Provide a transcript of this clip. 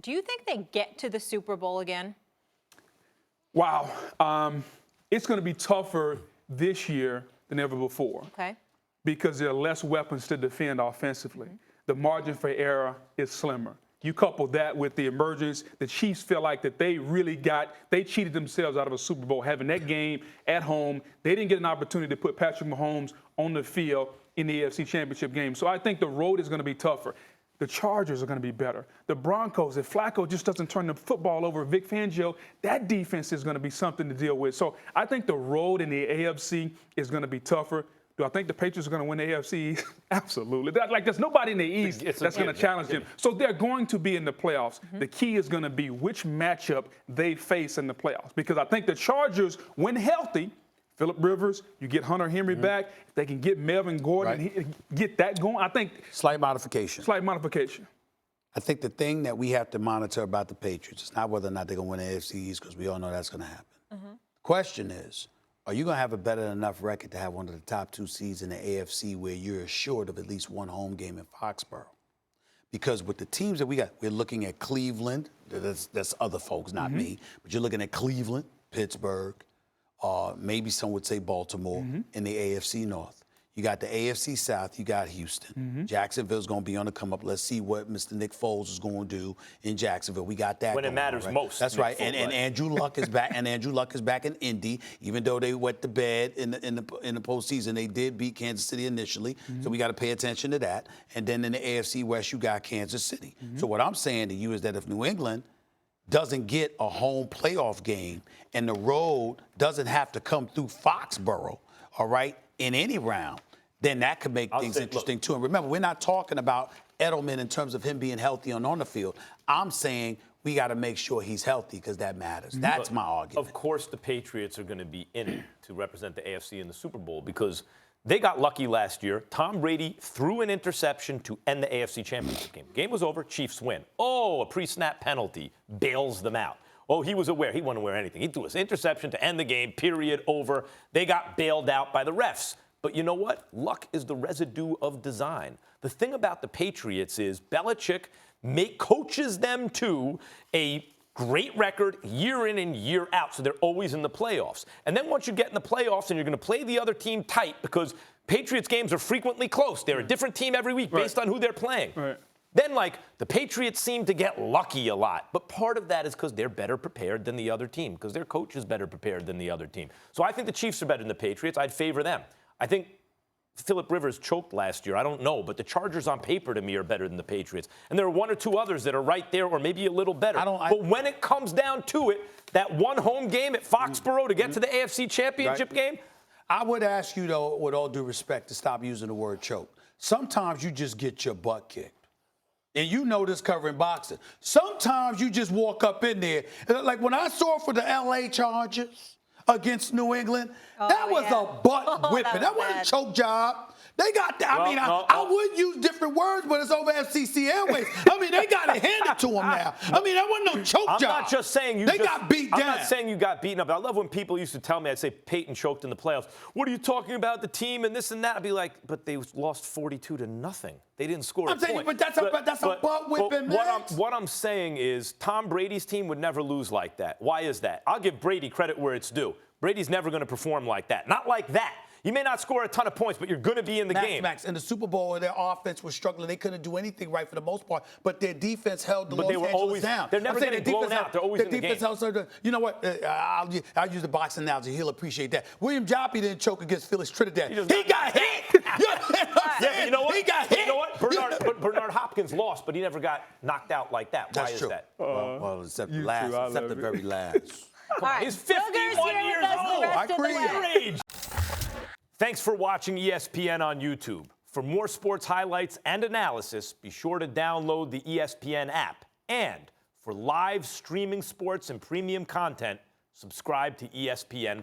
Do you think they get to the Super Bowl again? Wow. It's going to be tougher this year than ever before. Okay. Because there are less weapons to defend offensively. The margin for error is slimmer. You couple that with the emergence, the Chiefs feel like that they cheated themselves out of a Super Bowl having that game at home. They didn't get an opportunity to put Patrick Mahomes on the field in the AFC Championship game. So I think the road is going to be tougher. The Chargers are going to be better. The Broncos, if Flacco just doesn't turn the football over Vic Fangio, that defense is going to be something to deal with. So I think the road in the AFC is going to be tougher. Do I think the Patriots are going to win the AFC? Absolutely. There's nobody in the East that's going to challenge them. So they're going to be in the playoffs. The key is going to be which matchup they face in the playoffs. Because I think the Chargers, when healthy, Phillip Rivers, you get Hunter Henry back. If they can get Melvin Gordon, get that going, I think. Slight modification. Slight modification. I think the thing that we have to monitor about the Patriots is not whether or not they're going to win the AFC East, because we all know that's going to happen. The question is, are you going to have a better than enough record to have one of the top 2 seeds in the AFC where you're assured of at least one home game in Foxborough? Because with the teams that we got, we're looking at Cleveland. That's other folks, not me. But you're looking at Cleveland, Pittsburgh, maybe some would say Baltimore in the AFC North. You got the AFC South, you got Houston. Jacksonville's going to be on the come up. Let's see what Mr. Nick Foles is going to do in Jacksonville. We got that when it matters most. That's right. And Andrew Luck is back. And Andrew Luck is back in Indy. Even though they wet the bed in the postseason, they did beat Kansas City initially. So we got to pay attention to that. And then in the AFC West, you got Kansas City. So what I'm saying to you is that if New England doesn't get a home playoff game and the road doesn't have to come through Foxborough, all right, in any round, then that could make things interesting too. And remember, we're not talking about Edelman in terms of him being healthy and on the field. I'm saying we got to make sure he's healthy because that matters. That's my argument. Of course, the Patriots are going to be in it to represent the AFC in the Super Bowl because they got lucky last year. Tom Brady threw an interception to end the AFC Championship game. Game was over. Chiefs win. Oh, a pre-snap penalty bails them out. Oh, he was aware. He wasn't aware of anything. He threw an interception to end the game, period, over. They got bailed out by the refs. But you know what? Luck is the residue of design. The thing about the Patriots is Belichick coaches them to a great record year in and year out, so they're always in the playoffs. And then once you get in the playoffs and you're going to play the other team tight because Patriots games are frequently close. They're a different team every week based on who they're playing. Then, the Patriots seem to get lucky a lot. But part of that is because they're better prepared than the other team, because their coach is better prepared than the other team. So I think the Chiefs are better than the Patriots. I'd favor them. I think Phillip Rivers choked last year. I don't know. But the Chargers on paper to me are better than the Patriots. And there are 1 or 2 others that are right there or maybe a little better. But when it comes down to it, that one home game at Foxborough to get to the AFC Championship game. I would ask you, though, with all due respect, to stop using the word choke. Sometimes you just get your butt kicked. And you know this covering boxing. Sometimes you just walk up in there. Like when I saw for the L.A. Chargers against New England, that was a butt whipping. That wasn't a choke job. They got that. I would use different words, but it's over FCC Airways. They got it handed to them now. That wasn't no choke job. I'm not just saying they got beat down. I'm not saying you got beaten up. I love when people used to tell me, I'd say Peyton choked in the playoffs. What are you talking about, the team and this and that? I'd be like, but they lost 42-0. They didn't score a point. But that's a butt whipping, man. What I'm saying is Tom Brady's team would never lose like that. Why is that? I'll give Brady credit where it's due. Brady's never going to perform like that. Not like that. You may not score a ton of points, but you're going to be in the game. Max, in the Super Bowl, their offense was struggling. They couldn't do anything right for the most part, but their defense held the Los Angeles down. They're never getting blown out. They're always in the game. You know what? I'll use the boxing analogy. He'll appreciate that. William Joppy didn't choke against Phyllis Trinidad. He got hit. Yeah, you know what? He got hit. You know what? Bernard Hopkins lost, but he never got knocked out like that. Why is that? Well, except the very last. He's 51 years old. I agree. Thanks for watching ESPN on YouTube. For more sports highlights and analysis, be sure to download the ESPN app. And for live streaming sports and premium content, subscribe to ESPN+.